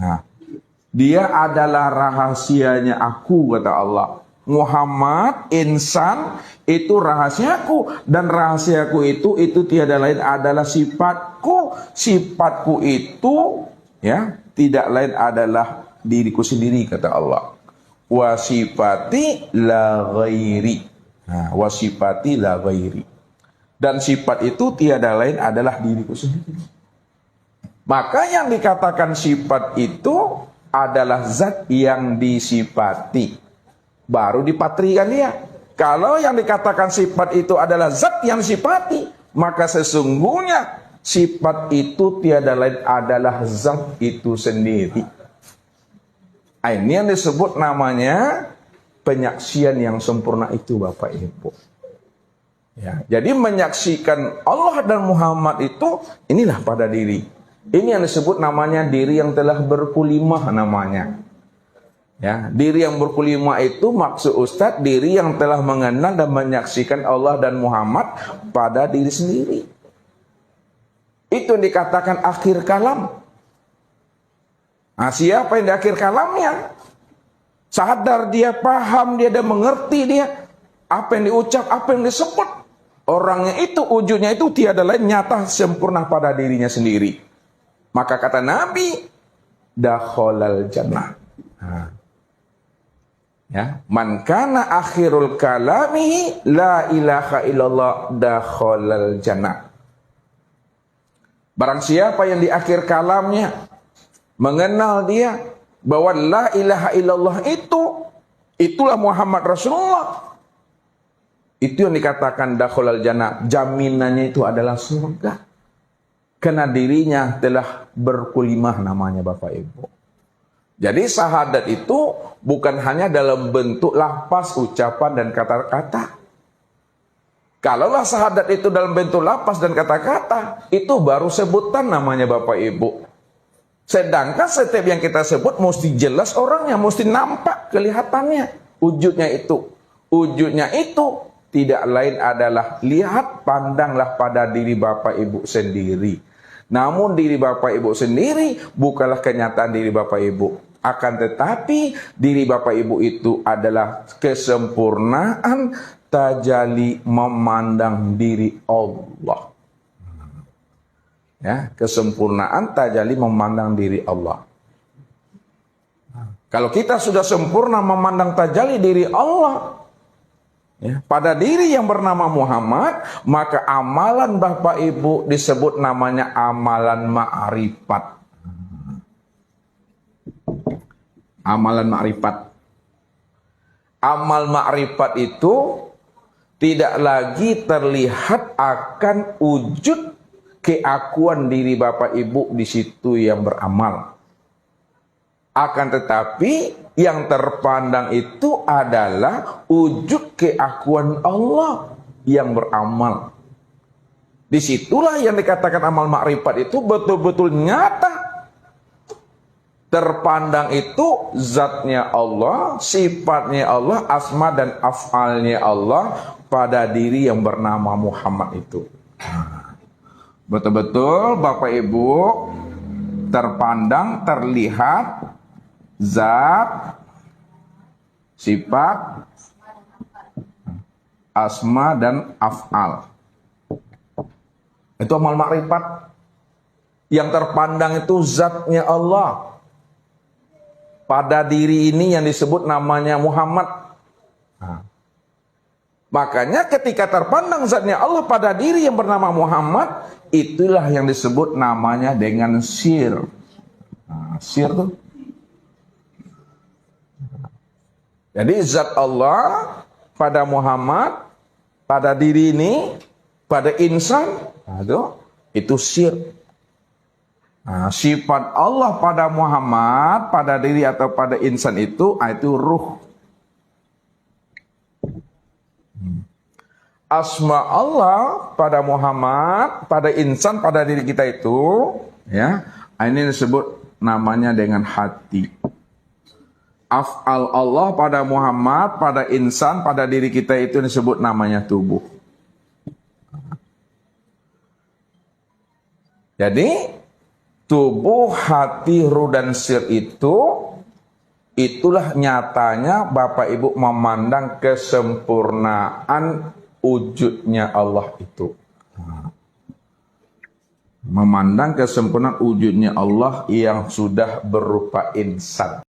Nah, dia adalah rahasianya aku, kata Allah. Muhammad, insan, itu rahasiaku. Dan rahasiaku itu tiada lain adalah sifatku. Sifatku itu, ya, tidak lain adalah diriku sendiri, kata Allah. Wasifati la ghairi. Nah, wasifati la ghairi. Dan sifat itu tiada lain adalah diriku sendiri. Maka yang dikatakan sifat itu adalah zat yang disifati. Baru dipatrikan dia. Kalau yang dikatakan sifat itu adalah zat yang disifati, maka sesungguhnya sifat itu tiada lain adalah zat itu sendiri. Ini yang disebut namanya penyaksian yang sempurna itu, Bapak Ibu. Ya, jadi menyaksikan Allah dan Muhammad itu, inilah pada diri. Ini yang disebut namanya diri yang telah berkulimah namanya. Ya, diri yang berkulimah itu maksud Ustadz diri yang telah mengenal dan menyaksikan Allah dan Muhammad pada diri sendiri. Itu yang dikatakan akhir kalam. Nah, siapa yang di akhir kalamnya? Sadar dia, paham dia, dan mengerti dia apa yang diucap, apa yang disebut. Orangnya itu, wujudnya itu tiada lain nyata sempurna pada dirinya sendiri. Maka kata Nabi, dakhalal jannah. Nah. Ya, man kana akhirul kalamihi la ilaha illallah dakhalal jannah. Barang siapa yang di akhir kalamnya mengenal dia bahwa la ilaha illallah itulah Muhammad Rasulullah. Itu yang dikatakan dakhalal jannah, jaminannya itu adalah surga. Karena dirinya telah berkulimah namanya, Bapak Ibu. Jadi syahadat itu bukan hanya dalam bentuk lafaz, ucapan, dan kata-kata. Kalaulah syahadat itu dalam bentuk lafaz dan kata-kata, itu baru sebutan namanya, Bapak Ibu. Sedangkan setiap yang kita sebut mesti jelas orangnya, mesti nampak kelihatannya. Wujudnya itu tidak lain adalah lihat, pandanglah pada diri Bapak Ibu sendiri. Namun diri Bapak Ibu sendiri bukanlah kenyataan diri Bapak Ibu. Akan tetapi diri Bapak Ibu itu adalah kesempurnaan tajalli memandang diri Allah. Ya, kesempurnaan tajalli memandang diri Allah. Kalau kita sudah sempurna memandang tajalli diri Allah, ya, pada diri yang bernama Muhammad, maka amalan Bapak Ibu disebut namanya amalan ma'rifat. Amalan ma'rifat. Amal ma'rifat itu tidak lagi terlihat akan wujud keakuan diri Bapak Ibu di situ yang beramal. Akan tetapi yang terpandang itu adalah wujud keakuan Allah yang beramal. Disitulah yang dikatakan amal makrifat itu betul-betul nyata. Terpandang itu zatnya Allah, sifatnya Allah, asma dan af'alnya Allah pada diri yang bernama Muhammad itu. Betul-betul Bapak Ibu terpandang, terlihat zat, sifat, asma dan af'al. Itu amal makrifat. Yang terpandang itu zatnya Allah. Pada diri ini yang disebut namanya Muhammad. Makanya ketika terpandang zatnya Allah pada diri yang bernama Muhammad, itulah yang disebut namanya dengan sir. Sir tuh. Jadi zat Allah pada Muhammad, pada diri ini, pada insan, itu sir. Sifat Allah pada Muhammad, pada diri atau pada insan itu ruh. Asma Allah pada Muhammad, pada insan, pada diri kita itu, ya, ini disebut namanya dengan hati. Af'al Allah pada Muhammad, pada insan, pada diri kita itu disebut namanya tubuh. Jadi tubuh, hati, ruh, dan sir itu, itulah nyatanya Bapak Ibu memandang kesempurnaan wujudnya Allah itu. Memandang kesempurnaan wujudnya Allah yang sudah berupa insan.